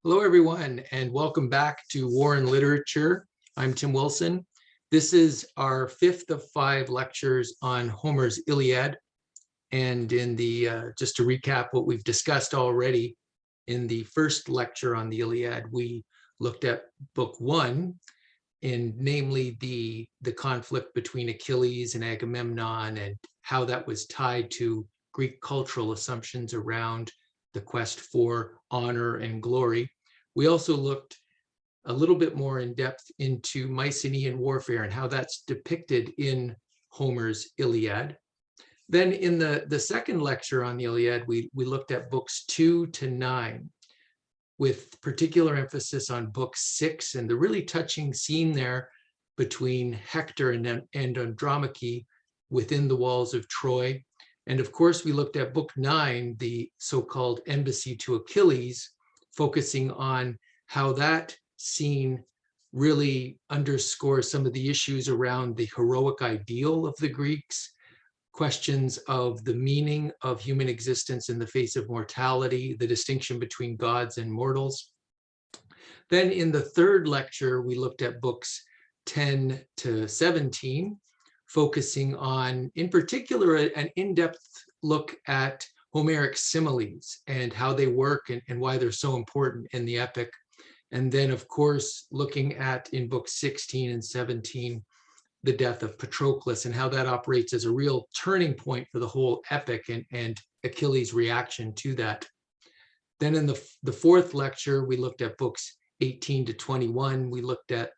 Hello, everyone, and welcome back to War and Literature. I'm Tim Wilson. This is our fifth of 5 lectures on Homer's Iliad. And in the just to recap what we've discussed already, in the first lecture on the Iliad, we looked at book 1, and namely the conflict between Achilles and Agamemnon and how that was tied to Greek cultural assumptions around the quest for honor and glory. We also looked a little bit more in depth into Mycenaean warfare and how that's depicted in Homer's Iliad. Then in the second lecture on the Iliad, we looked at books 2 to 9, with particular emphasis on book 6 and the really touching scene there between Hector and Andromache within the walls of Troy. And of course, we looked at book 9, the so-called embassy to Achilles, focusing on how that scene really underscores some of the issues around the heroic ideal of the Greeks, questions of the meaning of human existence in the face of mortality, the distinction between gods and mortals. Then in the third lecture, we looked at books 10 to 17, focusing on, in particular, an in-depth look at Homeric similes and how they work and why they're so important in the epic. And then, of course, looking at, in books 16 and 17, the death of Patroclus and how that operates as a real turning point for the whole epic and Achilles' reaction to that. Then in the fourth lecture, we looked at books 18 to 21. We looked at,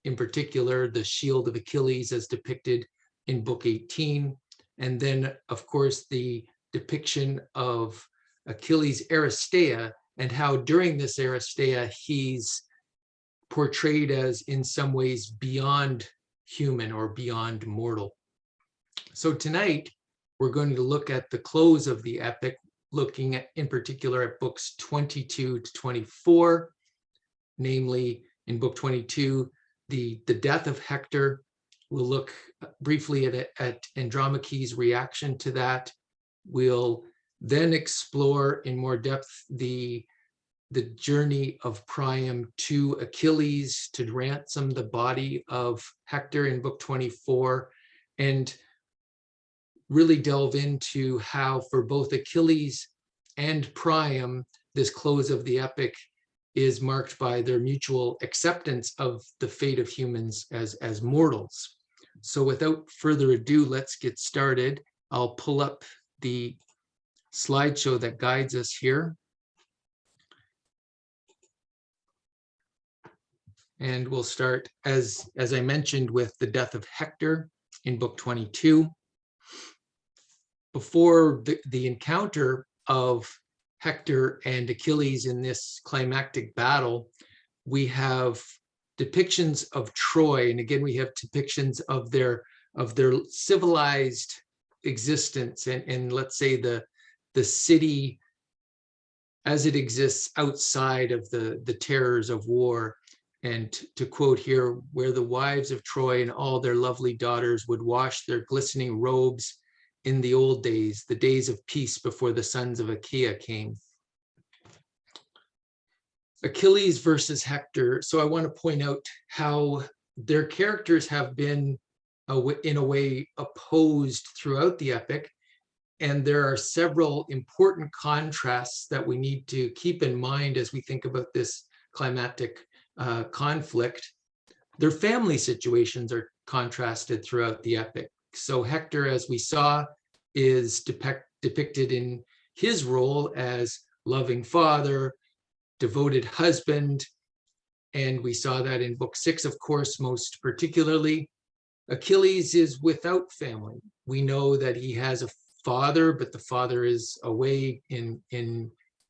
in particular, the shield of Achilles as depicted in book 18. And then, of course, the depiction of Achilles' Aristeia and how during this Aristeia, he's portrayed as in some ways beyond human or beyond mortal. So tonight, we're going to look at the close of the epic, looking at, in particular, at books 22 to 24, namely in book 22, the death of Hector. We'll look briefly at Andromache's reaction to that. We'll then explore in more depth the journey of Priam to Achilles to ransom the body of Hector in book 24, and really delve into how for both Achilles and Priam, this close of the epic is marked by their mutual acceptance of the fate of humans as mortals. So without further ado, let's get started. I'll pull up the slideshow that guides us here. And we'll start, as I mentioned, with the death of Hector in book 22. Before the encounter of Hector and Achilles in this climactic battle, we have depictions of Troy, and again we have depictions of their civilized existence and let's say the city as it exists outside of the terrors of war. And to quote here, where the wives of Troy and all their lovely daughters would wash their glistening robes in the old days, the days of peace before the sons of Achaia came. Achilles versus Hector. So I want to point out how their characters have been, in a way, opposed throughout the epic. And there are several important contrasts that we need to keep in mind as we think about this climactic conflict. Their family situations are contrasted throughout the epic. So Hector, as we saw, is depicted in his role as loving father, devoted husband, and we saw that in book 6, of course, most particularly. Achilles is without family. We know that he has a father, but the father is away in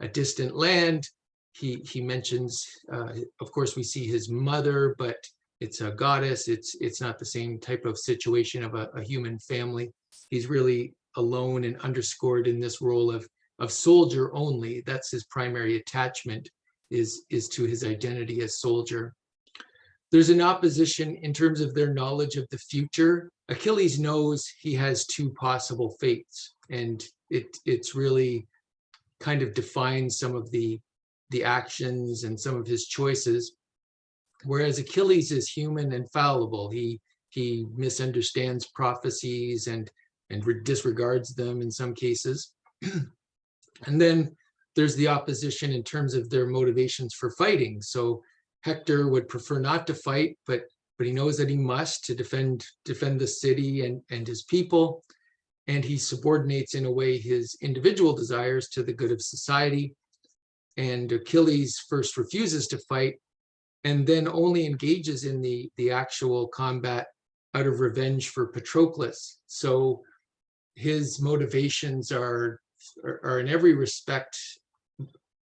a distant land. He mentions, of course, we see his mother, but it's a goddess. It's not the same type of situation of a human family. He's really alone and underscored in this role of soldier only. That's his primary attachment, is to his identity as soldier. There's an opposition in terms of their knowledge of the future. Achilles knows he has 2 possible fates, and it's really kind of defines some of the the actions and some of his choices, whereas Achilles is human and fallible. He misunderstands prophecies and disregards them in some cases. And then there's the opposition in terms of their motivations for fighting. So Hector would prefer not to fight, but he knows that he must to defend the city and his people. And he subordinates in a way his individual desires to the good of society. And Achilles first refuses to fight and then only engages in the actual combat out of revenge for Patroclus. So his motivations are in every respect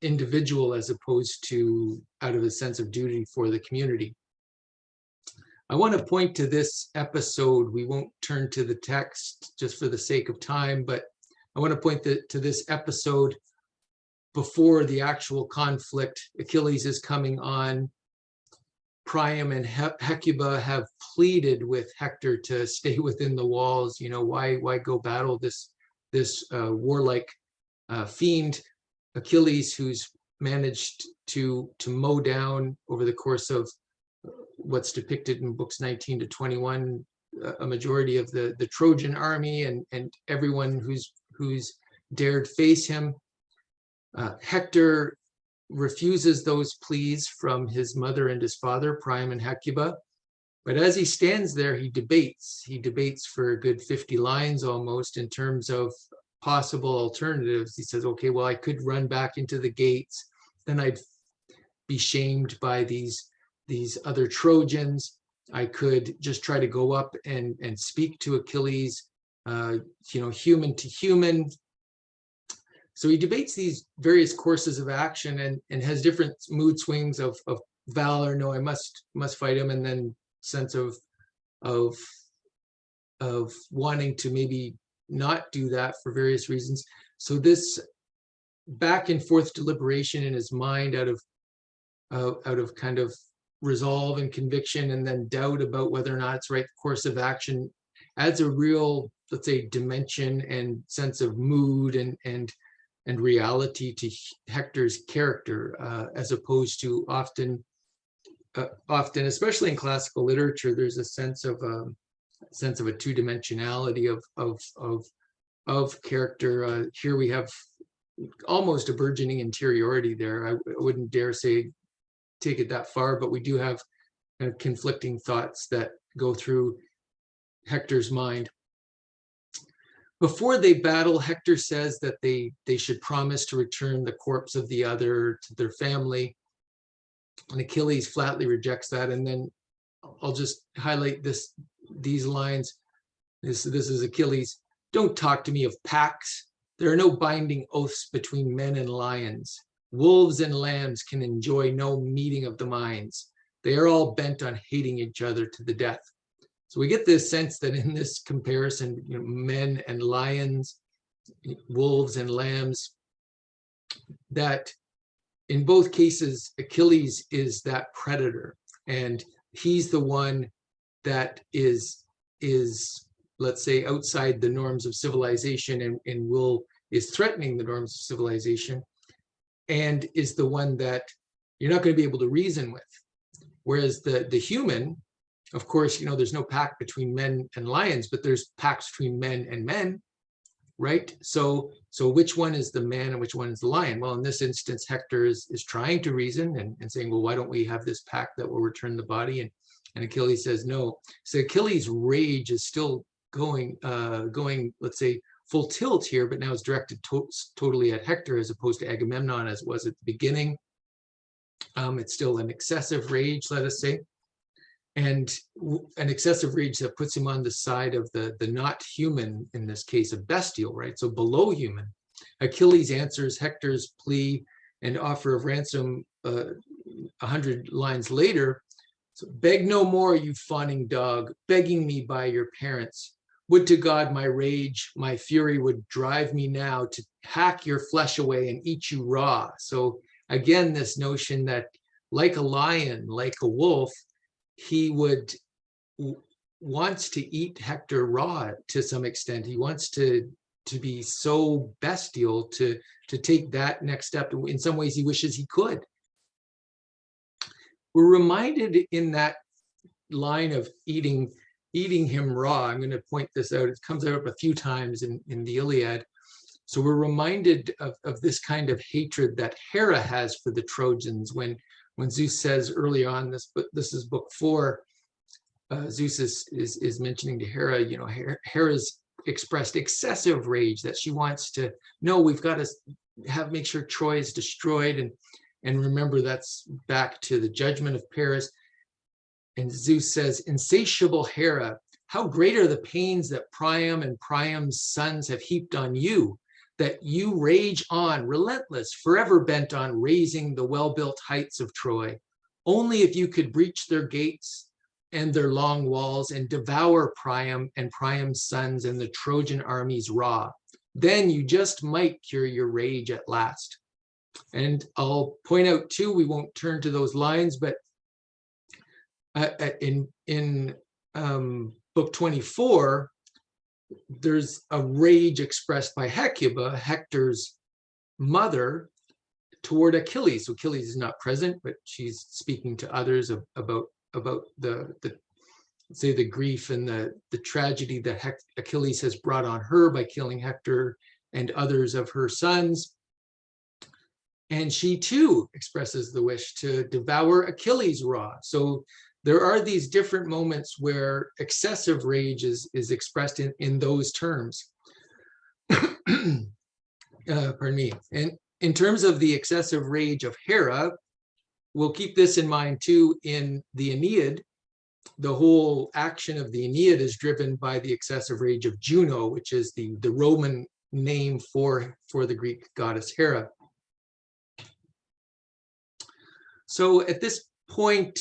individual as opposed to out of a sense of duty for the community. I want to point to this episode. We won't turn to the text just for the sake of time, but I want to point to this episode before the actual conflict. Achilles is coming on. Priam and Hecuba have pleaded with Hector to stay within the walls. You know, why go battle this warlike fiend? Achilles, who's managed to mow down over the course of what's depicted in books 19 to 21 a majority of the Trojan army and everyone who's dared face him. Hector refuses those pleas from his mother and his father, Priam and Hecuba. But as he stands there, he debates. He debates for a good 50 lines almost in terms of possible alternatives. He says, okay, well, I could run back into the gates. Then I'd be shamed by these other Trojans. I could just try to go up and speak to Achilles, human to human. So he debates these various courses of action and has different mood swings of valor. No, I must fight him, and then sense of wanting to maybe not do that for various reasons. So this back and forth deliberation in his mind out of kind of resolve and conviction, and then doubt about whether or not it's right course of action, adds a real, let's say, dimension and sense of mood and reality to Hector's character, as opposed to often, especially in classical literature, there's a sense of a two-dimensionality of character. Here we have almost a burgeoning interiority there. I wouldn't dare say take it that far, but we do have conflicting thoughts that go through Hector's mind. Before they battle, Hector says that they should promise to return the corpse of the other to their family, and Achilles flatly rejects that. And then I'll just highlight these lines. This is Achilles. Don't talk to me of pacts. There are no binding oaths between men and lions. Wolves and lambs can enjoy no meeting of the minds. They are all bent on hating each other to the death. So we get this sense that in this comparison, men and lions, wolves and lambs, that in both cases, Achilles is that predator, and he's the one that is let's say, outside the norms of civilization and is threatening the norms of civilization, and is the one that you're not going to be able to reason with. Whereas the human, of course, there's no pact between men and lions, but there's pacts between men and men, right? So which one is the man and which one is the lion? Well, in this instance, Hector is trying to reason and saying, well, why don't we have this pact that will return the body? And Achilles says no. So Achilles' rage is still going, let's say, full tilt here, but now it's directed totally at Hector as opposed to Agamemnon as it was at the beginning. It's still an excessive rage, let us say, and an excessive rage that puts him on the side of the not human, in this case, of bestial, right? So below human. Achilles answers Hector's plea and offer of ransom 100 lines later. So, beg no more, you fawning dog, begging me by your parents. Would to God my rage, my fury would drive me now to hack your flesh away and eat you raw. So again, this notion that like a lion, like a wolf, he wants to eat Hector raw to some extent. He wants to to be so bestial to take that next step. In some ways, he wishes he could. We're reminded in that line of eating him raw. I'm going to point this out. It comes up a few times in the Iliad. So we're reminded of this kind of hatred that Hera has for the Trojans when Zeus says early on this, but this is book 4. Zeus is mentioning to Hera, you know, Hera's expressed excessive rage that she wants to know, we've got to make sure Troy is destroyed, and remember that's back to the judgment of Paris. And Zeus says, insatiable Hera, how great are the pains that Priam and Priam's sons have heaped on you, that you rage on, relentless, forever bent on raising the well-built heights of Troy. Only if you could breach their gates and their long walls and devour Priam and Priam's sons and the Trojan armies raw, then you just might cure your rage at last. And I'll point out too, we won't turn to those lines, but in book 24, there's a rage expressed by Hecuba, Hector's mother, toward Achilles. So Achilles is not present, but she's speaking to others about the say the grief and the tragedy that Achilles has brought on her by killing Hector and others of her sons. And she too expresses the wish to devour Achilles raw. So there are these different moments where excessive rage is expressed in those terms. Pardon me. And in terms of the excessive rage of Hera, we'll keep this in mind too in the Aeneid. The whole action of the Aeneid is driven by the excessive rage of Juno, which is the Roman name for the Greek goddess Hera. So at this point,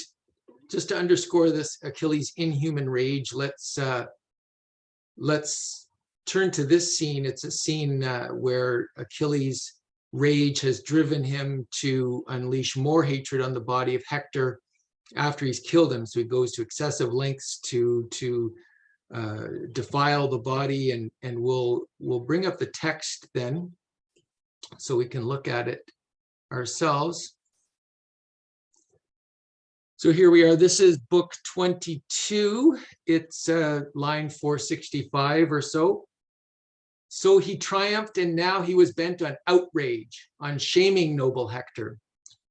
just to underscore this Achilles' inhuman rage, let's turn to this scene. It's a scene where Achilles' rage has driven him to unleash more hatred on the body of Hector after he's killed him. So he goes to excessive lengths to defile the body, and we'll bring up the text then so we can look at it ourselves. So here we are. This is book 22. It's line 465 or so. So he triumphed, and now he was bent on outrage, on shaming noble Hector,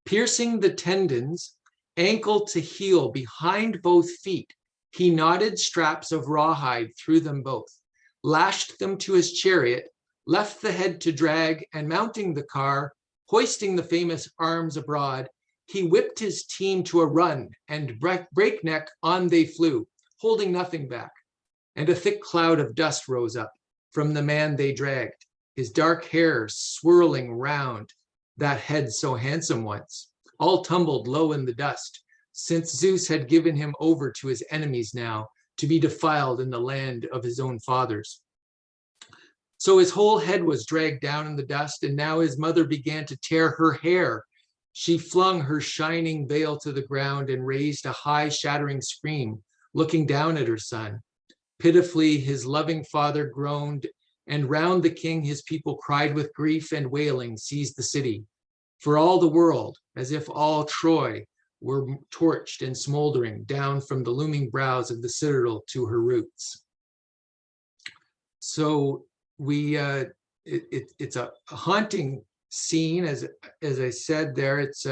piercing the tendons, ankle to heel, behind both feet. He knotted straps of rawhide through them both, lashed them to his chariot, left the head to drag, and mounting the car, hoisting the famous arms abroad, he whipped his team to a run, and breakneck on they flew, holding nothing back. And a thick cloud of dust rose up from the man they dragged, his dark hair swirling round, that head so handsome once, all tumbled low in the dust, since Zeus had given him over to his enemies now, to be defiled in the land of his own fathers. So his whole head was dragged down in the dust, and now his mother began to tear her hair. She flung her shining veil to the ground and raised a high shattering scream, looking down at her son. Pitifully his loving father groaned, and round the king his people cried with grief and wailing seized the city. For all the world, as if all Troy were torched and smoldering down from the looming brows of the citadel to her roots. So it's a haunting scene, as I said there. It's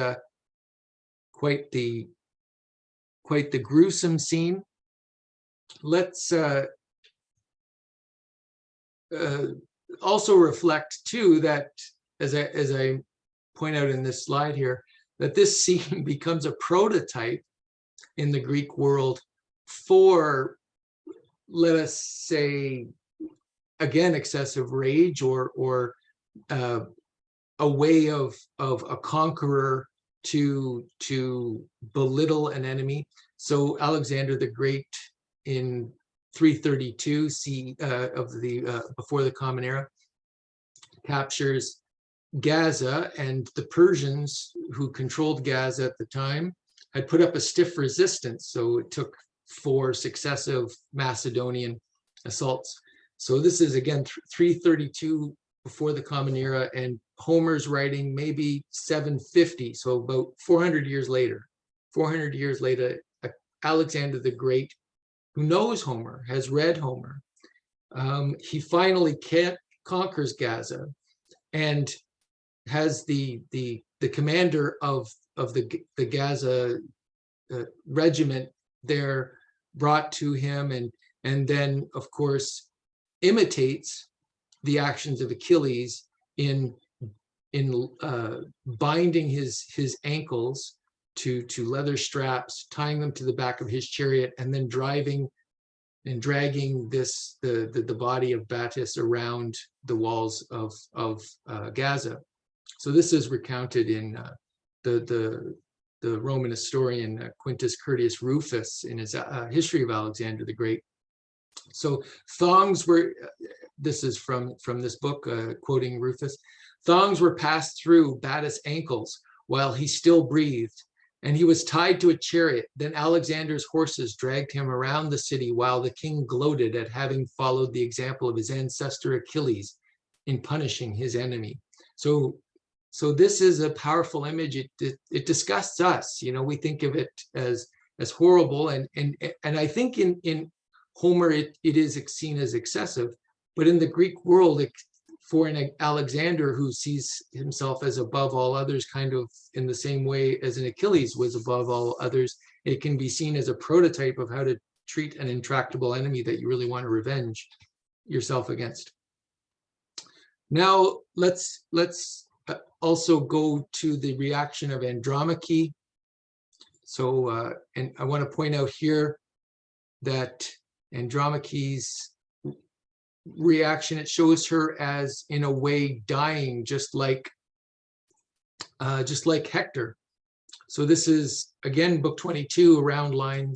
quite the gruesome scene. Let's also reflect too that, as I point out in this slide here, that this scene becomes a prototype in the Greek world for, let us say, again, excessive rage or a way of a conqueror to belittle an enemy. So Alexander the Great in 332 of the before the Common Era captures Gaza, and the Persians who controlled Gaza at the time had put up a stiff resistance. So it took 4 successive Macedonian assaults. So this is again 332 before the Common Era, and Homer's writing maybe 750, so about 400 years later. 400 years later, Alexander the Great, who knows Homer, has read Homer, he finally conquers Gaza and has the commander of the Gaza regiment there brought to him, and then of course imitates the actions of Achilles in binding his ankles to leather straps, tying them to the back of his chariot, and then driving and dragging the body of Battus around the walls of Gaza. So this is recounted in the Roman historian Quintus Curtius Rufus in his history of Alexander the Great. So thongs were, this is from this book, quoting Rufus, thongs were passed through Battus' ankles while he still breathed, and he was tied to a chariot. Then Alexander's horses dragged him around the city while the king gloated at having followed the example of his ancestor Achilles in punishing his enemy. So this is a powerful image. It disgusts us. You know, we think of it as horrible, and I think in Homer it is seen as excessive, but in the Greek world, for an Alexander who sees himself as above all others, kind of in the same way as an Achilles was above all others, it can be seen as a prototype of how to treat an intractable enemy that you really want to revenge yourself against. Now let's also go to the reaction of Andromache. So, and I want to point out here that Andromache's reaction, it shows her as in a way dying, just like Hector. So this is again book 22, around line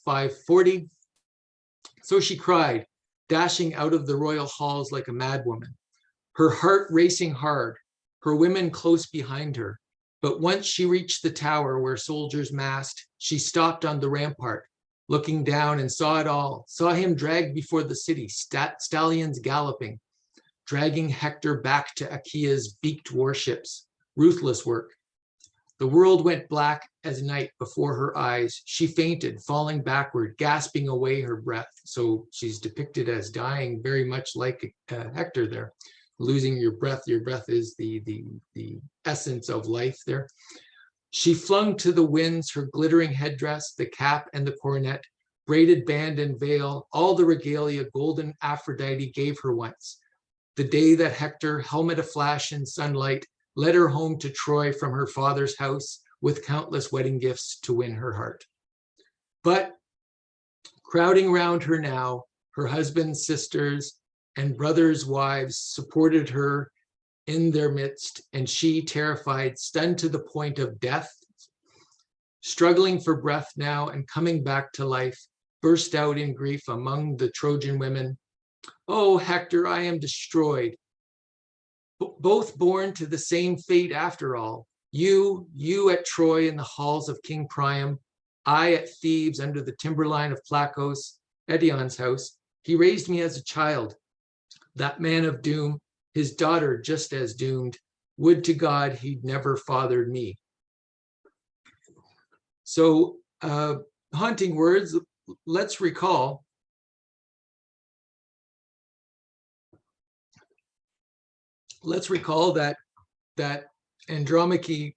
540. So she cried, dashing out of the royal halls like a madwoman, her heart racing hard, her women close behind her. But once she reached the tower where soldiers massed, she stopped on the rampart, looking down, and saw it all, saw him dragged before the city, stallions galloping, dragging Hector back to Achaea's beaked warships. Ruthless work. The world went black as night before her eyes. She fainted, falling backward, gasping away her breath. So she's depicted as dying, very much like Hector there, losing your breath. Your breath is the essence of life there. She flung to the winds her glittering headdress, the cap and the coronet, braided band and veil, all the regalia golden Aphrodite gave her once. The day that Hector, helmet aflash in sunlight, led her home to Troy from her father's house with countless wedding gifts to win her heart. But crowding round her now, her husband's sisters and brothers' wives supported her in their midst, and she, terrified, stunned to the point of death, struggling for breath now and coming back to life, burst out in grief among the Trojan women. "Oh, Hector, I am destroyed. Both born to the same fate after all. You at Troy in the halls of King Priam, I at Thebes under the timberline of Placos, Edion's house. He raised me as a child, that man of doom, his daughter just as doomed. Would to God he'd never fathered me." So haunting words. Let's recall that Andromache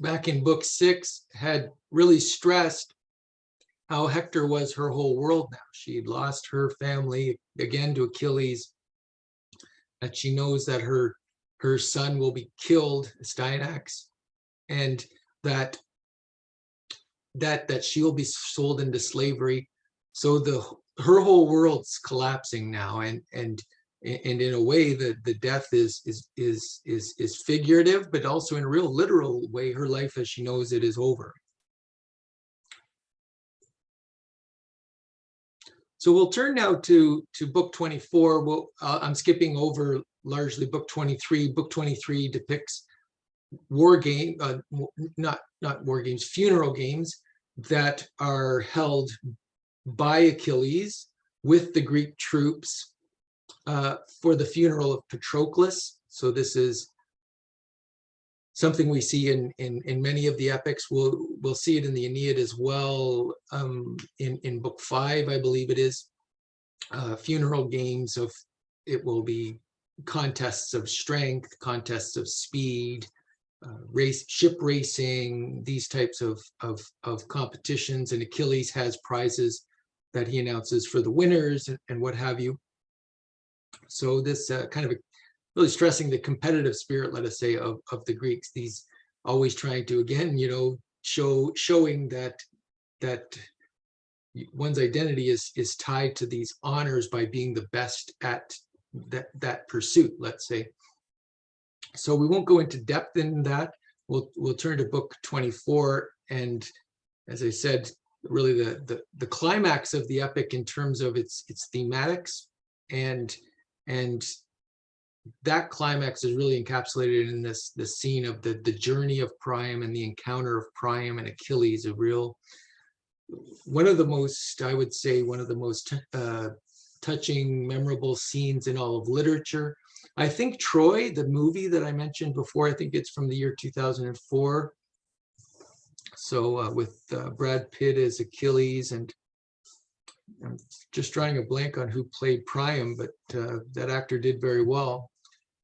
back in book 6 had really stressed how Hector was her whole world now. She had lost her family again to Achilles, that she knows that her son will be killed, Styanax, and that she will be sold into slavery. So her whole world's collapsing now, and in a way the death is figurative, but also in a real literal way, her life as she knows it is over. So we'll turn now to book 24. I'm skipping over largely book 23. Book 23 depicts not war games, funeral games that are held by Achilles with the Greek troops for the funeral of Patroclus. So this is something we see in many of the epics. We'll see it in the Aeneid as well. In book 5, I believe it is, funeral games of, it will be contests of strength, contests of speed, ship racing, these types of competitions, and Achilles has prizes that he announces for the winners and what have you. So this kind of really stressing the competitive spirit, let us say, of the Greeks. These always trying to, again, showing that one's identity is tied to these honors by being the best at that pursuit, let's say. So we won't go into depth in that. We'll turn to book 24, and as I said, really the climax of the epic in terms of its thematics, and that climax is really encapsulated in this scene of the journey of Priam and the encounter of Priam and Achilles. One of the most, I would say, one of the most touching, memorable scenes in all of literature. I think Troy, the movie that I mentioned before, I think it's from the year 2004. So with Brad Pitt as Achilles, and I'm just drawing a blank on who played Priam, but that actor did very well.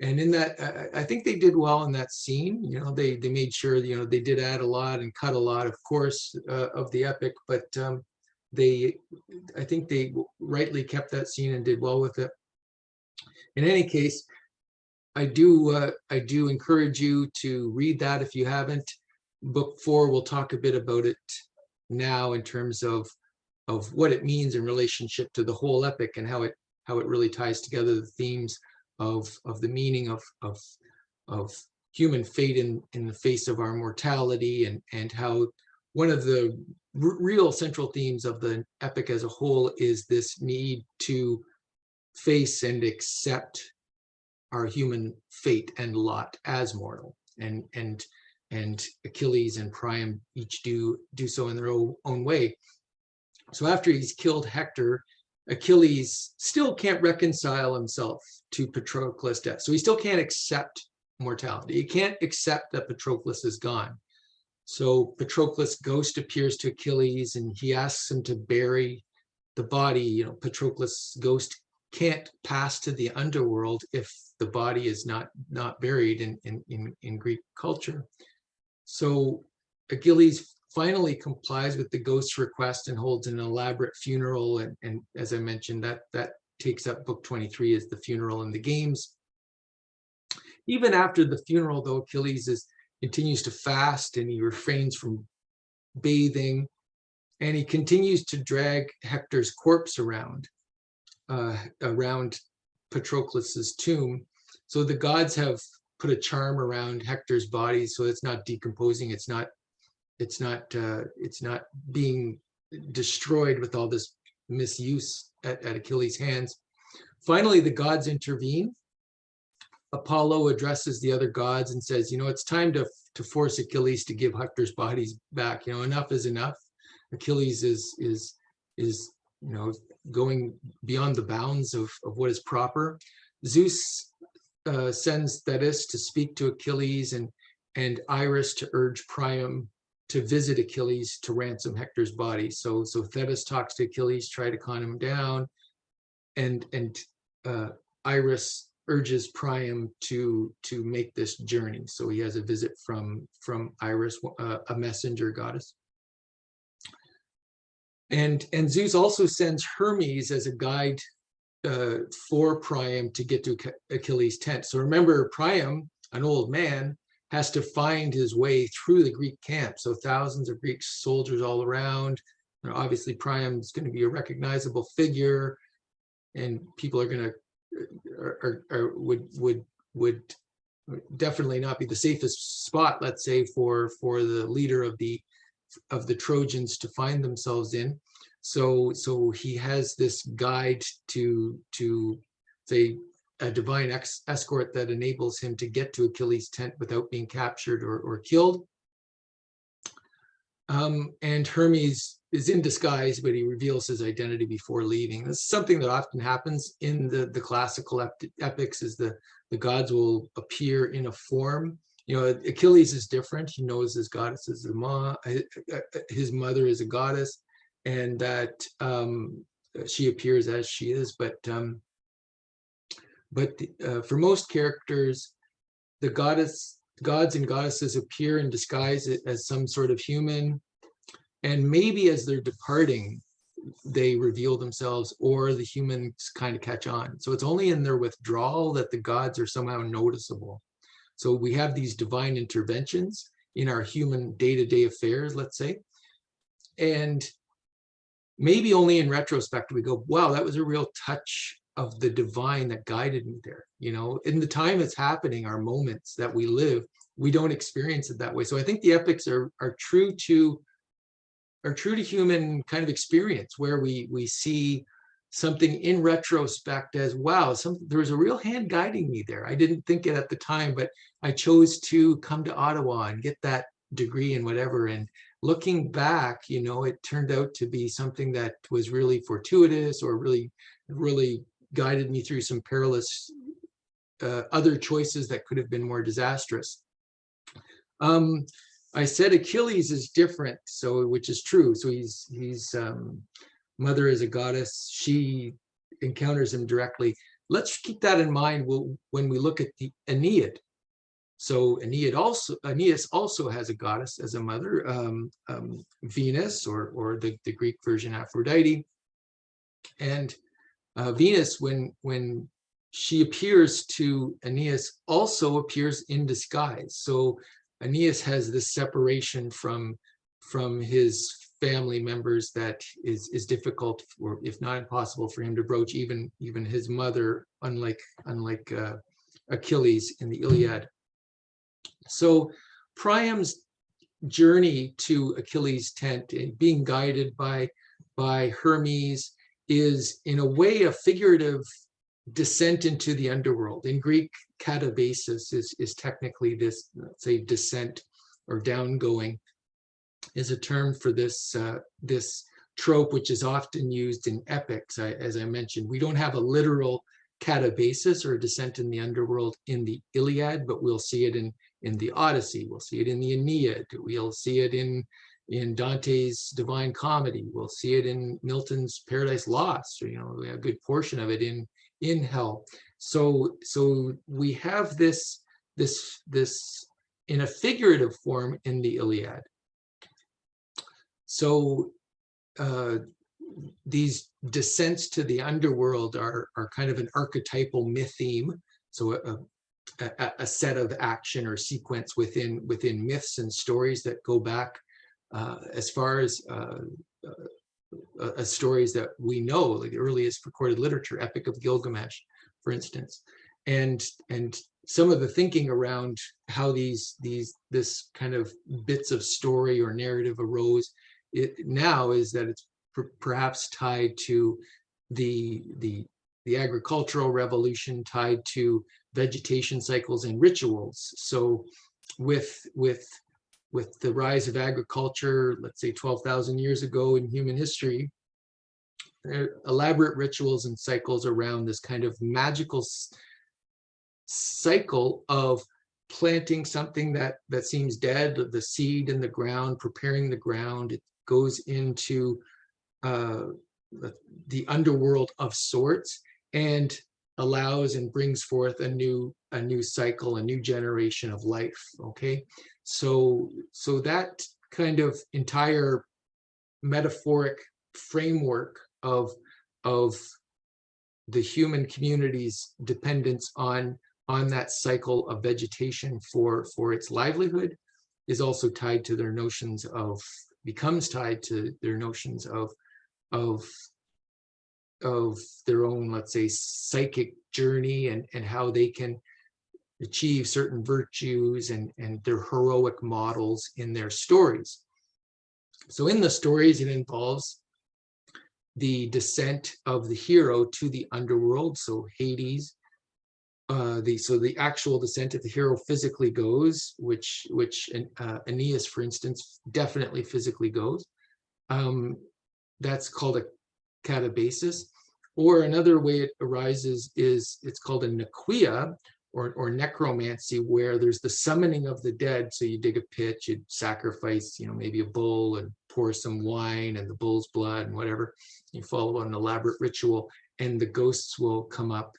And in that, I think they did well in that scene. They made sure, they did add a lot and cut a lot, of course, of the epic, but I think they rightly kept that scene and did well with it. In any case, I do encourage you to read that if you haven't. Book 4, we'll talk a bit about it now in terms of what it means in relationship to the whole epic, and how it really ties together the themes of the meaning of human fate in the face of our mortality, and how one of the real central themes of the epic as a whole is this need to face and accept our human fate and lot as mortal, and Achilles and Priam each do so in their own way. So after he's killed Hector, Achilles still can't reconcile himself to Patroclus' death. So he still can't accept mortality. He can't accept that Patroclus is gone. So Patroclus' ghost appears to Achilles, and he asks him to bury the body. Patroclus' ghost can't pass to the underworld if the body is not buried in Greek culture. So Achilles finally complies with the ghost's request and holds an elaborate funeral. And as I mentioned, that takes up book 23 as the funeral and the games. Even after the funeral, though, Achilles continues to fast, and he refrains from bathing, and he continues to drag Hector's corpse around Patroclus's tomb. So the gods have put a charm around Hector's body, so it's not decomposing, it's not being destroyed with all this misuse at Achilles' hands. Finally, the gods intervene. Apollo addresses the other gods and says, it's time to force Achilles to give Hector's bodies back. Enough is enough. Achilles is going beyond the bounds of what is proper. Zeus sends Thetis to speak to Achilles, and Iris to urge Priam to visit Achilles to ransom Hector's body. So Thetis talks to Achilles, try to calm him down, and Iris urges Priam to make this journey. So he has a visit from Iris, a messenger goddess. And Zeus also sends Hermes as a guide for Priam to get to Achilles' tent. So remember, Priam, an old man, has to find his way through the Greek camp. So thousands of Greek soldiers all around. Obviously, Priam is going to be a recognizable figure, and people are going to would definitely not be the safest spot, let's say, for the leader of the Trojans to find themselves in. So he has this guide to say a divine escort that enables him to get to Achilles' tent without being captured or killed. And Hermes is in disguise, but he reveals his identity before leaving. This is something that often happens in the classical epics, is the gods will appear in a form. Achilles is different. He knows his goddess is his mother is a goddess, and that she appears as she is. But for most characters, the gods and goddesses appear in disguise as some sort of human, and maybe as they're departing, they reveal themselves, or the humans kind of catch on. So it's only in their withdrawal that the gods are somehow noticeable. So we have these divine interventions in our human day-to-day affairs, let's say, and maybe only in retrospect we go, wow, that was a real touch of the divine that guided me there. In the time it's happening, our moments that we live, we don't experience it that way. So I think the epics are true to human kind of experience, where we see something in retrospect as, wow, there was a real hand guiding me there. I didn't think it at the time, but I chose to come to Ottawa and get that degree and whatever. And looking back, it turned out to be something that was really fortuitous, or really, really guided me through some perilous other choices that could have been more disastrous. I said Achilles is different, which is true. So he's mother is a goddess. She encounters him directly. Let's keep that in mind when we look at the Aeneid. So Aeneas also has a goddess as a mother, Venus, or the Greek version Aphrodite. And Venus, when she appears to Aeneas, also appears in disguise. So Aeneas has this separation from his family members that is difficult, or if not impossible, for him to broach even his mother, unlike Achilles in the Iliad. So Priam's journey to Achilles' tent, being guided by Hermes, is in a way a figurative descent into the underworld. In Greek, Katabasis is technically this, let's say, descent or downgoing, is a term for this trope, which is often used in epics. As I mentioned, we don't have a literal Katabasis or descent in the underworld in the Iliad, but we'll see it in the Odyssey. We'll see it in the Aeneid. We'll see it in Dante's Divine Comedy. We'll see it in Milton's Paradise Lost. We have a good portion of it in Hell. So we have this in a figurative form in the Iliad. So these descents to the underworld are kind of an archetypal myth theme. So a set of action or sequence within myths and stories that go back as far as stories that we know, like the earliest recorded literature, Epic of Gilgamesh, for instance. And some of the thinking around how this kind of bits of story or narrative arose now is that it's perhaps tied to the agricultural revolution, tied to vegetation cycles and rituals. So with the rise of agriculture, let's say 12,000 years ago in human history, elaborate rituals and cycles around this kind of magical cycle of planting something that seems dead, the seed in the ground, preparing the ground. It goes into the underworld of sorts, and allows and brings forth a new cycle, a new generation of life. Okay, so that kind of entire metaphoric framework of the human community's dependence on that cycle of vegetation for its livelihood is also tied to their notions of, becomes tied to their notions of their own, let's say, psychic journey, and how they can achieve certain virtues and their heroic models in their stories. So in the stories, it involves the descent of the hero to the underworld, so Hades, the actual descent if the hero physically goes, which Aeneas, for instance, definitely physically goes. That's called a Katabasis. Or another way it arises is it's called a nequia, or necromancy, where there's the summoning of the dead. So you dig a pit, you sacrifice, maybe a bull, and pour some wine and the bull's blood and whatever. You follow an elaborate ritual, and the ghosts will come up,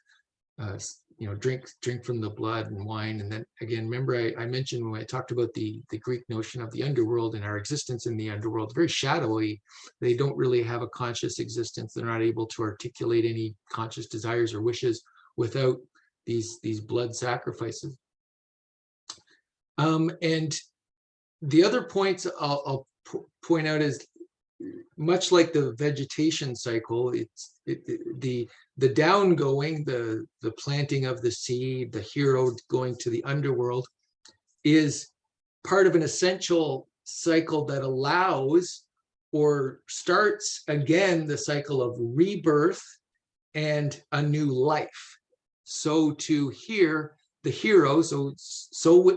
drink from the blood and wine. And then again, remember I mentioned when I talked about the Greek notion of the underworld and our existence in the underworld, very shadowy. They don't really have a conscious existence. They're not able to articulate any conscious desires or wishes without these blood sacrifices. And the other points I'll point out is, much like the vegetation cycle, the downgoing, the planting of the seed, the hero going to the underworld, is part of an essential cycle that allows or starts again the cycle of rebirth and a new life. So to here, the hero, so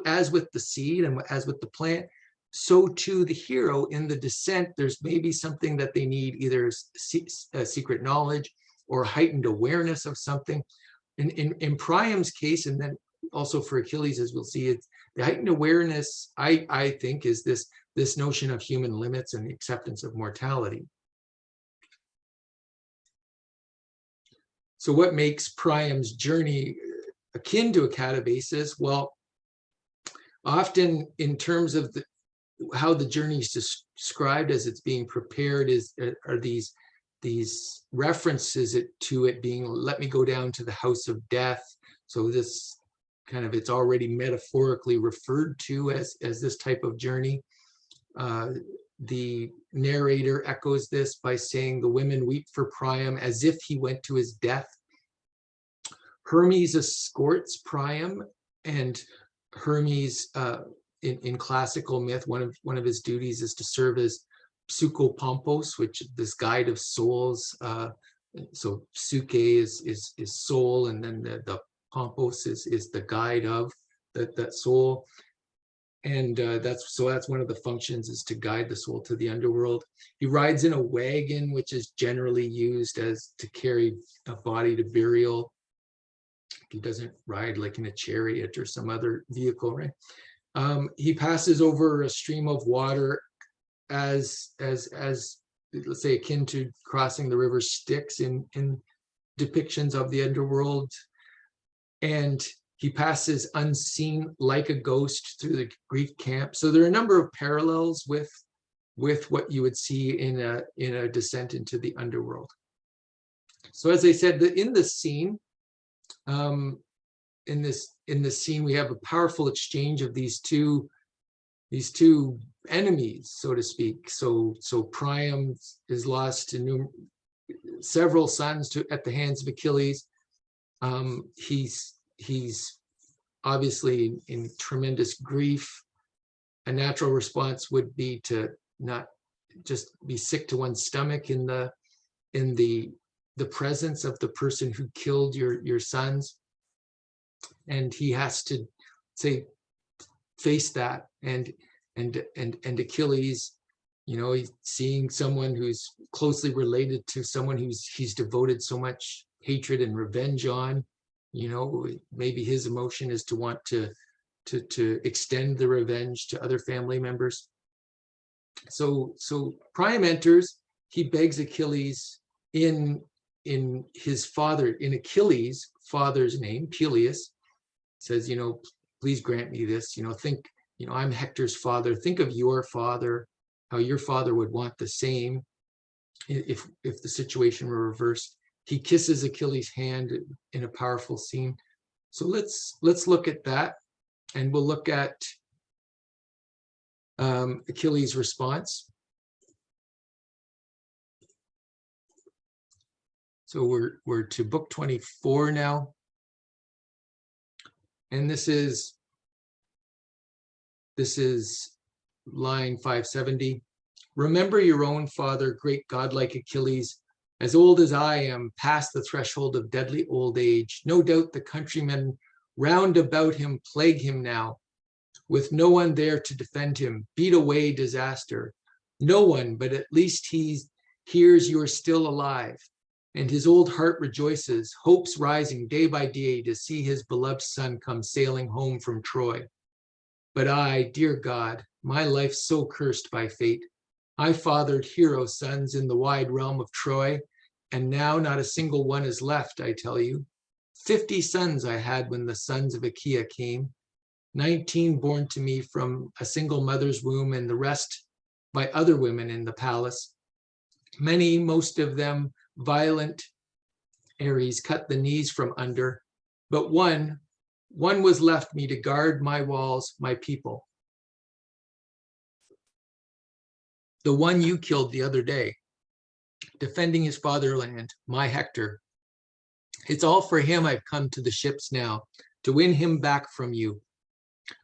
as with the seed and as with the plant, so to the hero in the descent, there's maybe something that they need, either secret knowledge or heightened awareness of something. In Priam's case, and then also for Achilles, as we'll see, it's the heightened awareness, I think, is this notion of human limits and the acceptance of mortality. So what makes Priam's journey akin to a Katabasis? Well, often in terms of how the journey is described as it's being prepared are these references to it being, let me go down to the house of death. So this kind of, it's already metaphorically referred to as this type of journey. The narrator echoes this by saying, the women weep for Priam as if he went to his death. Hermes escorts Priam, and Hermes, in classical myth, one of his duties is to serve as psychopompos, which is this guide of souls. So psyche is soul, and then the pompos is the guide of that soul. And that's one of the functions, is to guide the soul to the underworld. He rides in a wagon, which is generally used to carry a body to burial. He doesn't ride like in a chariot or some other vehicle, right? He passes over a stream of water as let's say akin to crossing the river Styx in depictions of the underworld. And he passes unseen like a ghost through the Greek camp. So there are a number of parallels with what you would see in a descent into the underworld. So as I said, in this scene, in this scene, we have a powerful exchange of these two enemies, so to speak. So Priam is lost to several sons at the hands of Achilles. He's obviously in tremendous grief. A natural response would be to not just be sick to one's stomach in the presence of the person who killed your sons. And he has to face that, and Achilles, he's seeing someone who's closely related to someone he's devoted so much hatred and revenge on. Maybe his emotion is to want to extend the revenge to other family members. So Priam enters. He begs Achilles in Achilles' father's name, Peleus, says, please grant me this. Think, I'm Hector's father. Think of your father, how your father would want the same if the situation were reversed. He kisses Achilles' hand in a powerful scene. So let's look at that, and we'll look at Achilles' response. So we're to book 24 now, and this is line 570. Remember your own father, great godlike Achilles. As old as I am, past the threshold of deadly old age, no doubt the countrymen round about him plague him now, with no one there to defend him, beat away disaster. No one, but at least he hears you are still alive, and his old heart rejoices, hopes rising day by day to see his beloved son come sailing home from Troy. But I, dear God, my life so cursed by fate, I fathered hero sons in the wide realm of Troy, and now not a single one is left, I tell you. 50 sons I had when the sons of Achilles came, 19 born to me from a single mother's womb, and the rest by other women in the palace. Many, most of them violent Ares, cut the knees from under, but one was left me to guard my walls, my people. The one you killed the other day, defending his fatherland, my Hector. It's all for him I've come to the ships now, to win him back from you.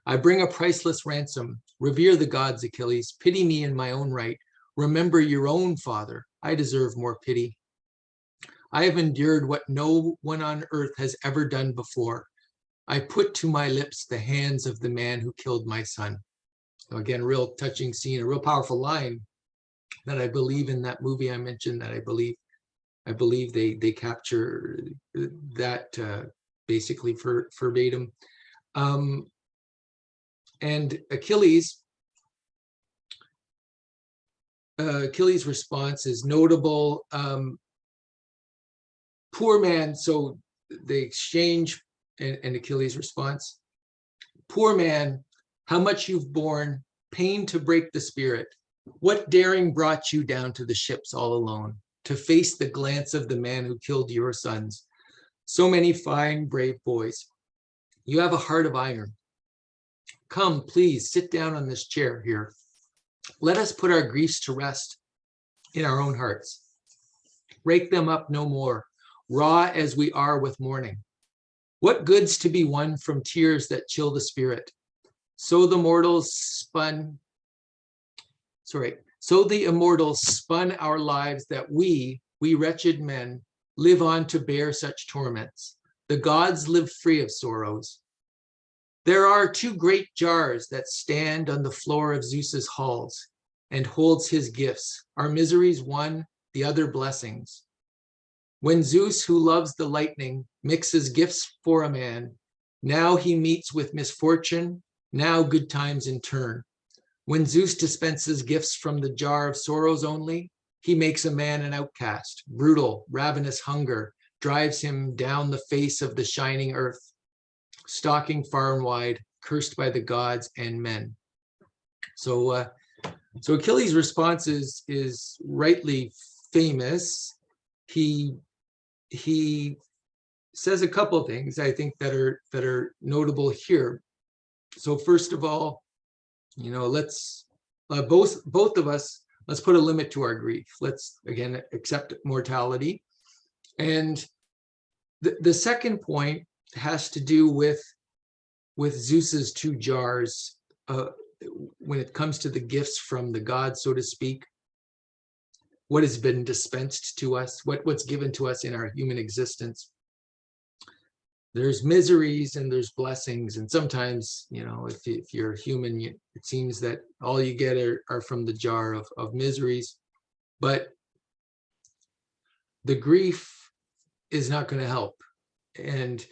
I bring a priceless ransom. Revere the gods, Achilles. Pity me in my own right. Remember your own father. I deserve more pity. I have endured what no one on earth has ever done before. I put to my lips the hands of the man who killed my son. So again, real touching scene, a real powerful line that I believe in that movie I mentioned, that I believe they capture that basically verbatim. And Achilles' response is notable. Poor man, so they exchange, and Achilles' response, poor man, how much you've borne, pain to break the spirit. What daring brought you down to the ships all alone, to face the glance of the man who killed your sons? So many fine, brave boys. You have a heart of iron. Come, please, sit down on this chair here. Let us put our griefs to rest in our own hearts. Rake them up no more, raw as we are with mourning. What good's to be won from tears that chill the spirit? So the immortals spun our lives that we wretched men, live on to bear such torments. The gods live free of sorrows. There are 2 great jars that stand on the floor of Zeus's halls and holds his gifts. Our miseries one, the other blessings. When Zeus, who loves the lightning, mixes gifts for a man, now he meets with misfortune, now good times in turn. When Zeus dispenses gifts from the jar of sorrows only, he makes a man an outcast. Brutal, ravenous hunger drives him down the face of the shining earth, stalking far and wide, cursed by the gods and men. So Achilles' response is rightly famous. He says a couple of things I think that are notable here. So first of all, let's both of us, let's put a limit to our grief. Let's again accept mortality. And the second point has to do with Zeus's 2 jars when it comes to the gifts from the gods, so to speak. What has been dispensed to us, what's given to us in our human existence. There's miseries and there's blessings, and sometimes, if you're human, it seems that all you get are from the jar of miseries. But the grief is not going to help, and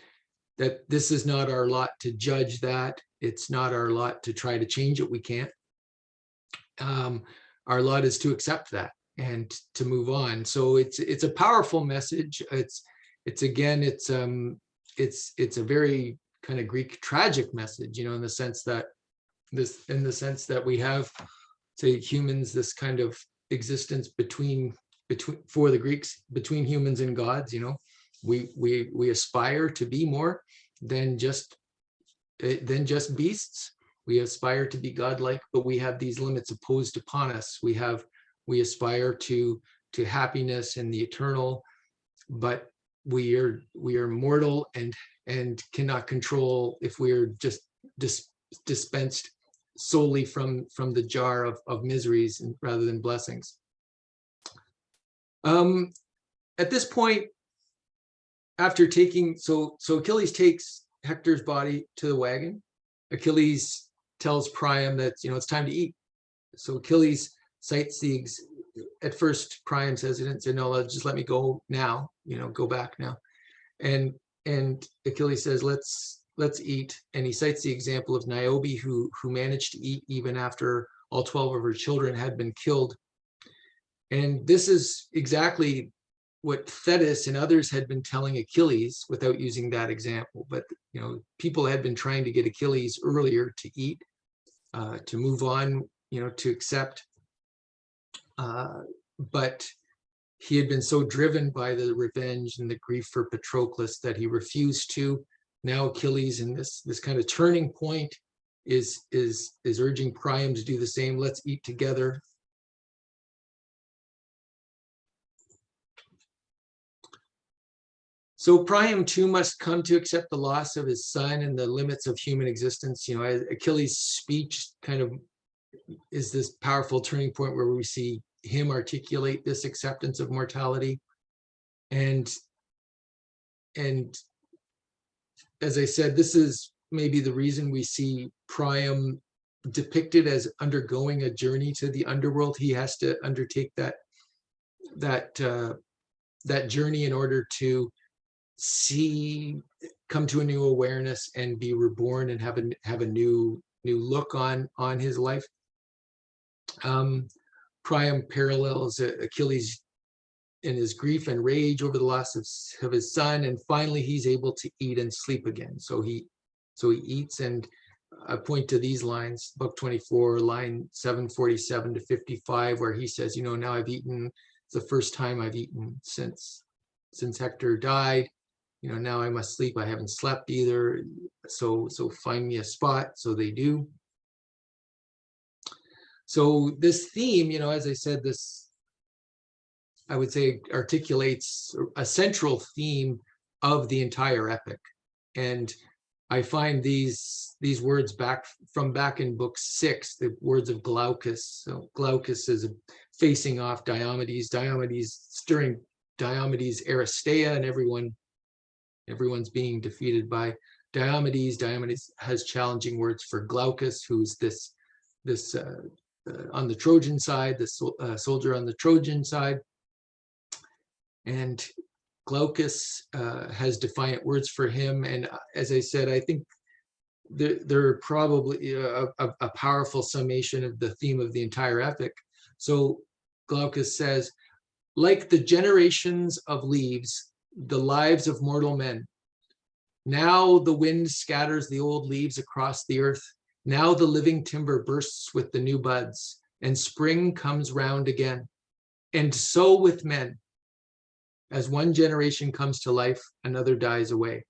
that this is not our lot to judge that. It's not our lot to try to change it. We can't. Our lot is to accept that and to move on. So it's a powerful message. It's a very kind of Greek tragic message, in the sense that we have, say, humans, this kind of existence between for the Greeks, between humans and gods. We aspire to be more than just beasts. We aspire to be godlike, but we have these limits imposed upon us. We aspire to happiness and the eternal, but we are mortal and cannot control if we are just dispensed solely from the jar of miseries rather than blessings. at this point, after taking, so Achilles takes Hector's body to the wagon. Achilles tells Priam that, it's time to eat. So Achilles cites at first Priam's hesitant, said, no, just let me go now, go back now. And Achilles says, let's eat. And he cites the example of Niobe, who managed to eat even after all 12 of her children had been killed. And this is exactly what Thetis and others had been telling Achilles without using that example. But, people had been trying to get Achilles earlier to eat, to move on, to accept. But he had been so driven by the revenge and the grief for Patroclus that he refused to. Now Achilles, in this kind of turning point, is urging Priam to do the same. Let's eat together. So Priam too must come to accept the loss of his son and the limits of human existence. Achilles' speech kind of is this powerful turning point where we see him articulate this acceptance of mortality. And as I said, this is maybe the reason we see Priam depicted as undergoing a journey to the underworld. He has to undertake that journey in order to come to a new awareness and be reborn and have a new look on his life. Priam parallels Achilles in his grief and rage over the loss of his son, and finally he's able to eat and sleep again. So he eats, and I point to these lines, book 24, line 747 to 55, where he says, now I've eaten. It's the first time I've eaten since Hector died. Now I must sleep. I haven't slept either. So find me a spot. So they do. So this theme, as I said, this, I would say, articulates a central theme of the entire epic. And I find these words back in book 6, the words of Glaucus. So Glaucus is facing off Diomedes. During Diomedes' Aristeia, and everyone's being defeated by Diomedes. Diomedes has challenging words for Glaucus, who's this on the Trojan side, the soldier on the Trojan side. And Glaucus has defiant words for him. And as I said, I think they're probably a powerful summation of the theme of the entire epic. So Glaucus says, like the generations of leaves, the lives of mortal men. Now the wind scatters the old leaves across the earth. Now the living timber bursts with the new buds, and spring comes round again. And so with men, as one generation comes to life, another dies away.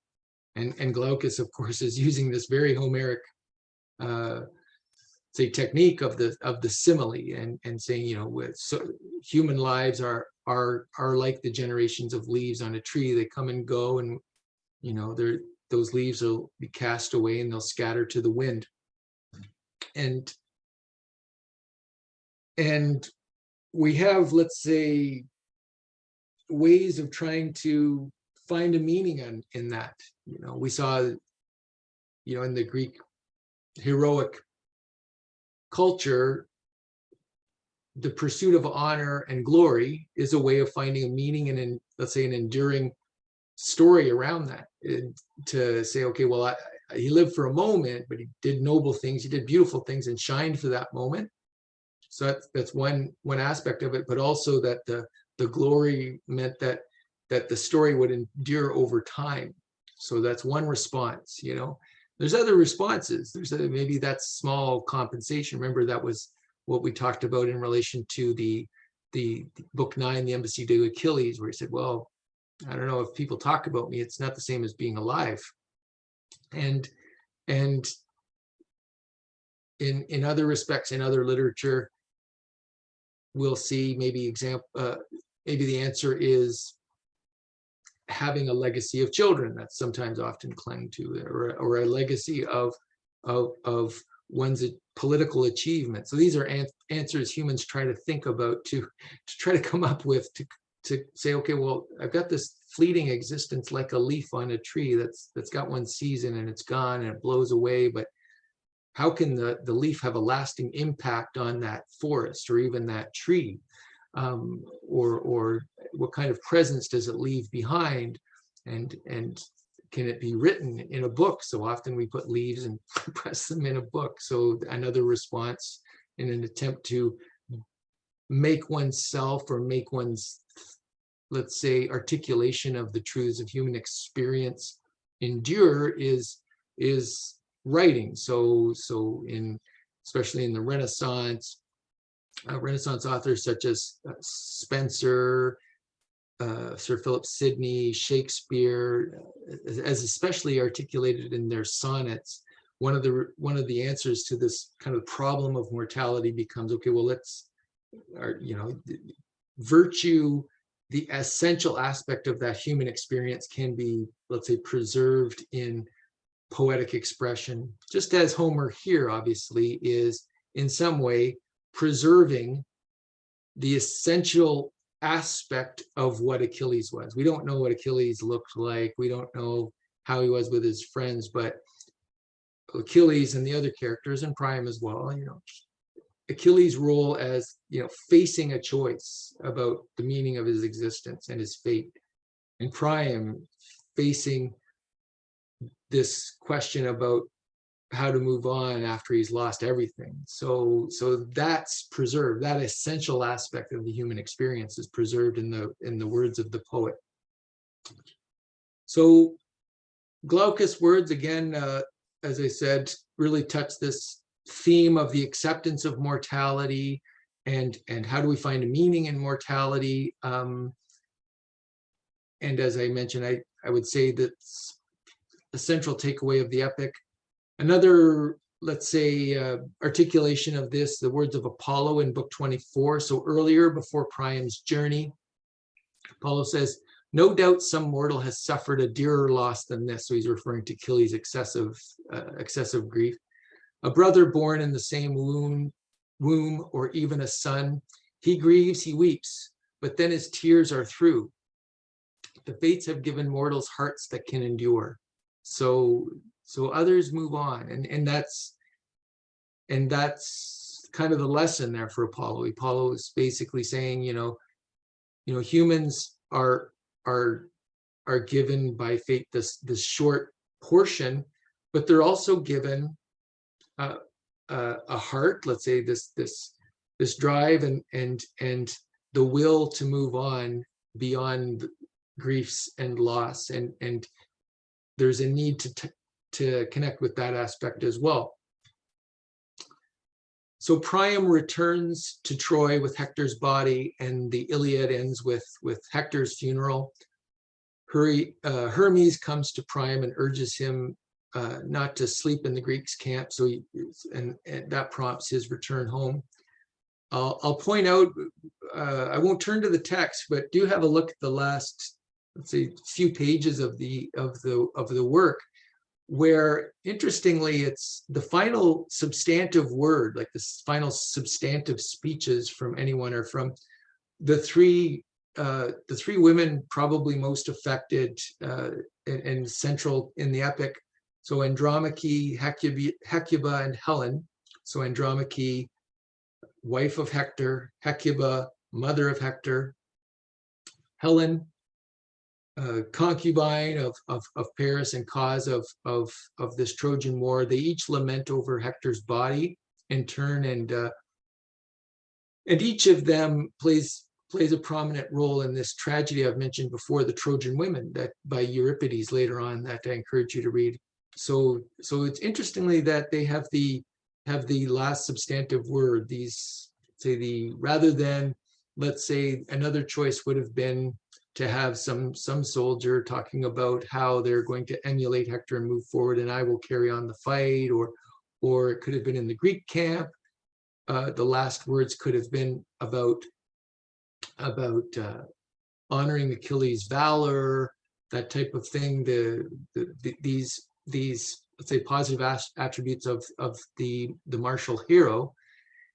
And Glaucus, of course, is using this very Homeric technique of the simile, and saying, human lives are like the generations of leaves on a tree. They come and go, and those leaves will be cast away and they'll scatter to the wind. And we have, let's say, ways of trying to find a meaning in that. We saw, in the Greek heroic culture, the pursuit of honor and glory is a way of finding a meaning and, let's say, an enduring story around that. To say, okay, well, he lived for a moment, but he did noble things, he did beautiful things, and shined for that moment. So that's one aspect of it, but also that the glory meant that the story would endure over time. So that's one response. There's other responses. Maybe that's small compensation. Remember, that was what we talked about in relation to the book 9, the embassy to Achilles, where he said, well, I don't know, if people talk about me, it's not the same as being alive. And in other respects, in other literature, we'll see maybe the answer is having a legacy of children. That's sometimes often clung to, or a legacy of one's political achievement. So these are answers humans try to think about to try to come up with to say, okay, well, I've got this fleeting existence like a leaf on a tree that's got one season and it's gone and it blows away, but how can the leaf have a lasting impact on that forest or even that tree? Or what kind of presence does it leave behind? And can it be written in a book? So often we put leaves and press them in a book. So another response in an attempt to make oneself or make one's, let's say, articulation of the truths of human experience endure is writing. So especially in the Renaissance, Renaissance authors such as Spencer, Sir Philip Sidney, Shakespeare, as especially articulated in their sonnets, one of the answers to this kind of problem of mortality becomes, okay, well, virtue, the essential aspect of that human experience can be, let's say, preserved in poetic expression, just as Homer here obviously is in some way preserving the essential aspect of what Achilles was. We don't know what Achilles looked like. We don't know how he was with his friends, but Achilles and the other characters, and Priam as well, Achilles' role as, facing a choice about the meaning of his existence and his fate, and Priam facing this question about how to move on after he's lost everything. So that's preserved. That essential aspect of the human experience is preserved in the words of the poet. So Glaucus' words, again, as I said, really touch this theme of the acceptance of mortality and how do we find a meaning in mortality. And as I mentioned, I would say that's a central takeaway of the epic. Another, let's say, articulation of this, the words of Apollo in book 24. So earlier, before Priam's journey, Apollo says, "No doubt some mortal has suffered a dearer loss than this." So he's referring to Achilles' excessive grief. "A brother born in the same womb, or even a son, he grieves, he weeps, but then his tears are through. The fates have given mortals hearts that can endure." So others move on, and that's kind of the lesson there for Apollo. Apollo is basically saying, humans are given by fate this short portion, but they're also given a heart, let's say, this drive and the will to move on beyond griefs and loss, and there's a need to connect with that aspect as well. So Priam returns to Troy with Hector's body, and the Iliad ends with Hector's funeral. Hermes comes to Priam and urges him not to sleep in the Greeks' camp, and that prompts his return home. I'll point out, I won't turn to the text, but do have a look at the last, let's say, few pages of the work, where interestingly it's the final substantive word, like the final substantive speeches from anyone are from the three women probably most affected and central in the epic. So Andromache, Hecuba, and Helen. So Andromache, wife of Hector; Hecuba, mother of Hector; Helen, concubine of Paris and cause of this Trojan War. They each lament over Hector's body in turn, and each of them plays a prominent role in this tragedy I've mentioned before, the Trojan Women, that by Euripides later on, that I encourage you to read. So it's interestingly that they have the last substantive word. These say rather than, let's say, another choice would have been to have some soldier talking about how they're going to emulate Hector and move forward, and I will carry on the fight, or it could have been in the Greek camp. The last words could have been about honoring Achilles' valor, that type of thing. These let's say positive attributes of the martial hero.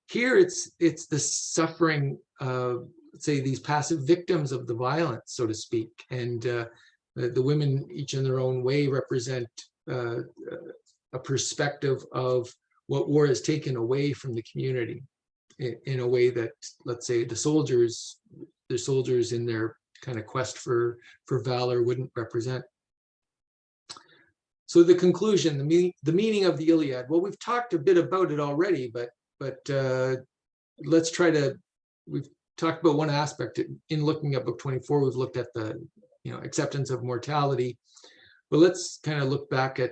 Here it's the suffering let's say, these passive victims of the violence, so to speak. And the women, each in their own way, represent a perspective of what war has taken away from the community in a way that, let's say, the soldiers in their kind of quest for valor wouldn't represent. So the conclusion, the meaning of the Iliad. Well, we've talked a bit about it already, but let's try to. We've talked about one aspect in looking at book 24. We've looked at the acceptance of mortality, but let's kind of look back at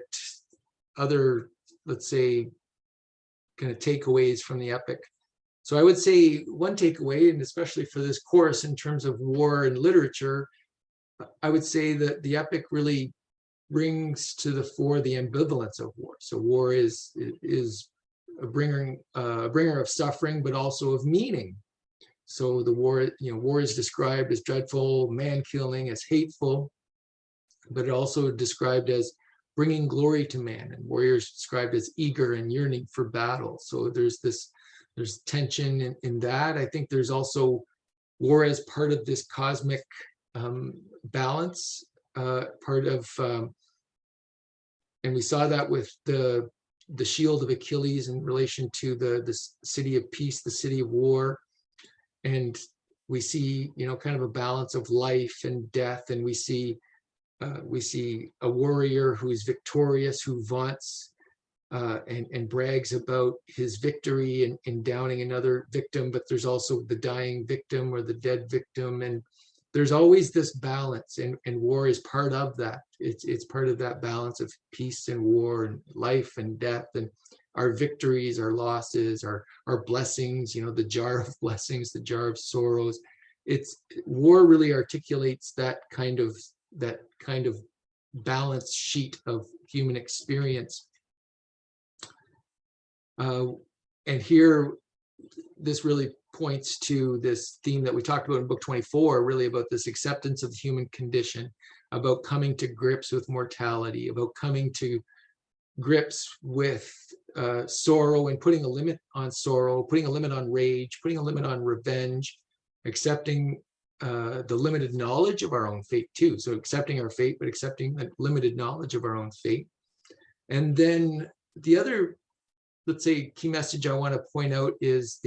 other, let's say, kind of takeaways from the epic. So I would say one takeaway, and especially for this course in terms of war and literature, I would say that the epic really brings to the fore the ambivalence of war. So war is a bringer of suffering, but also of meaning. So the war is described as dreadful, man-killing, as hateful, but it also described as bringing glory to man, and warriors described as eager and yearning for battle. So there's tension in that. I think there's also war as part of this cosmic balance, part of, and we saw that with the shield of Achilles in relation to the city of peace, the city of war. And we see, kind of a balance of life and death, and we see a warrior who's victorious, who vaunts and brags about his victory in downing another victim, but there's also the dying victim or the dead victim, and there's always this balance, and war is part of that. It's part of that balance of peace and war and life and death, and our victories, our losses, our blessings, the jar of blessings, the jar of sorrows. War really articulates that kind of balance sheet of human experience. And here, this really points to this theme that we talked about in book 24, really about this acceptance of the human condition, about coming to grips with mortality, about coming to grips with sorrow and putting a limit on sorrow, putting a limit on rage, putting a limit on revenge, accepting the limited knowledge of our own fate too. So accepting our fate, but accepting the limited knowledge of our own fate. And then the other, let's say, key message I want to point out is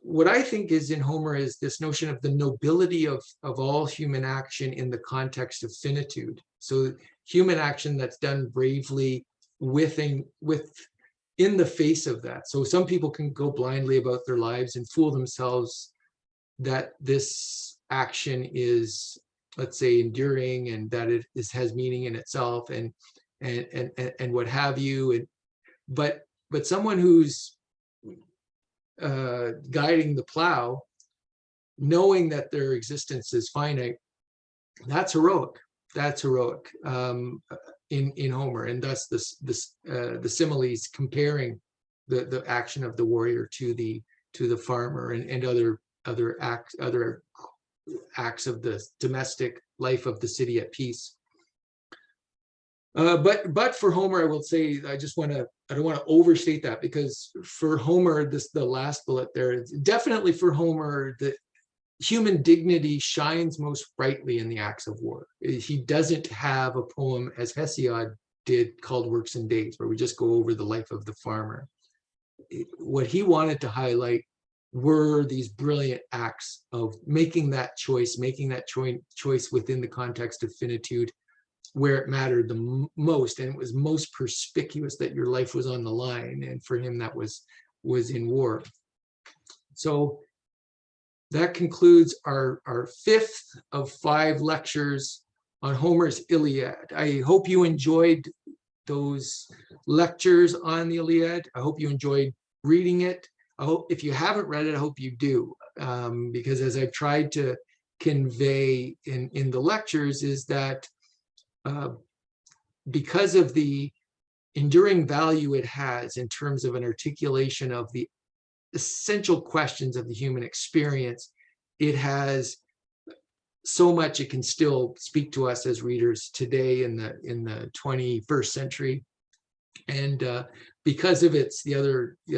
what I think is in Homer is this notion of the nobility of all human action in the context of finitude. So human action that's done bravely in the face of that. So some people can go blindly about their lives and fool themselves that this action is, let's say, enduring, and that it has meaning in itself, and what have you. But someone who's guiding the plow, knowing that their existence is finite, that's heroic. That's heroic in Homer, and thus the similes comparing the action of the warrior to the farmer and other acts of the domestic life of the city at peace. But for Homer, I will say, I don't want to overstate that, because for Homer, the last bullet there, definitely for Homer, the human dignity shines most brightly in the acts of war. He doesn't have a poem as Hesiod did called Works and Days, where we just go over the life of the farmer. What he wanted to highlight were these brilliant acts of making that choice within the context of finitude, where it mattered the most, and it was most perspicuous that your life was on the line, and for him that was in war. So that concludes our fifth of 5 lectures on Homer's Iliad. I hope you enjoyed those lectures on the Iliad. I hope you enjoyed reading it. I hope, if you haven't read it, I hope you do, because as I've tried to convey in the lectures, is that because of the enduring value it has in terms of an articulation of the essential questions of the human experience, it has so much it can still speak to us as readers today in the 21st century. And because of the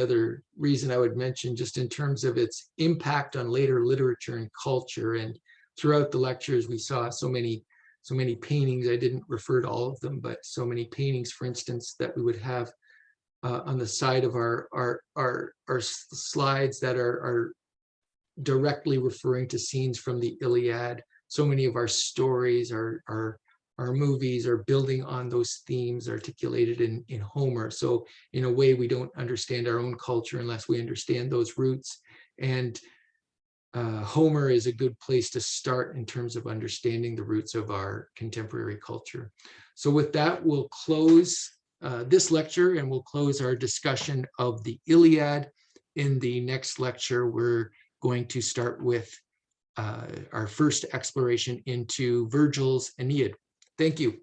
other reason I would mention, just in terms of its impact on later literature and culture. And throughout the lectures, we saw so many paintings. I didn't refer to all of them, but so many paintings, for instance, that we would have on the side of our slides that are directly referring to scenes from the Iliad. So many of our stories, our movies are building on those themes articulated in Homer. So in a way, we don't understand our own culture unless we understand those roots. And Homer is a good place to start in terms of understanding the roots of our contemporary culture. So with that, we'll close this lecture, and we'll close our discussion of the Iliad. In the next lecture, we're going to start with our first exploration into Virgil's Aeneid. Thank you.